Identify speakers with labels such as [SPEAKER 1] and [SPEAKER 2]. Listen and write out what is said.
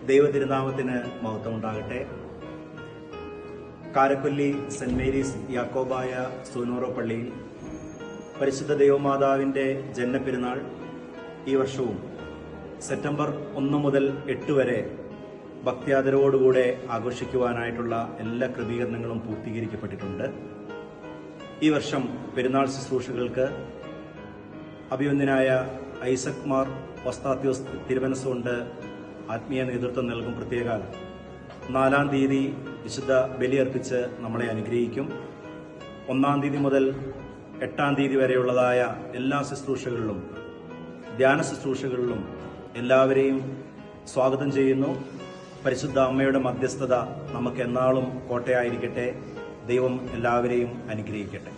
[SPEAKER 1] ദൈവതിരുനാമത്തിന് മഹത്വമുണ്ടാകട്ടെ. കാരക്കൊല്ലി saint Mary's Yakobaya Soonoro പള്ളിയിൽ പരിശുദ്ധ ദൈവമാതാവിന്റെ ജന്മപ്പെരുന്നാൾ ഈ വർഷവും സെപ്റ്റംബർ 1 മുതൽ 8 വരെ ഭക്ത്യാദരവോടുകൂടെ ആഘോഷിക്കുവാനായിട്ടുള്ള എല്ലാ ക്രമീകരണങ്ങളും പൂർത്തീകരിക്കപ്പെട്ടിട്ടുണ്ട്. ഈ വർഷം പെരുന്നാൾ ശുശ്രൂഷകൾക്ക് അഭിവന്ദ്യനായ ഐസക് മാർ ഒസ്താത്യോസ് തിരുമനസ്സുകൊണ്ട് ആത്മീയ നേതൃത്വം നൽകും. പ്രത്യേകാൽ 4-ാം തീയതി വിശുദ്ധ ബലിയർപ്പിച്ച് നമ്മളെ അനുഗ്രഹിക്കും. 1-ാം തീയതി മുതൽ 8-ാം തീയതി വരെയുള്ളതായ എല്ലാ ശുശ്രൂഷകളിലും ധ്യാന ശുശ്രൂഷകളിലും എല്ലാവരെയും സ്വാഗതം ചെയ്യുന്നു. പരിശുദ്ധ അമ്മയുടെ മധ്യസ്ഥത നമുക്ക് എന്നാളും കോട്ടയായിരിക്കട്ടെ. ദൈവം എല്ലാവരെയും അനുഗ്രഹിക്കട്ടെ.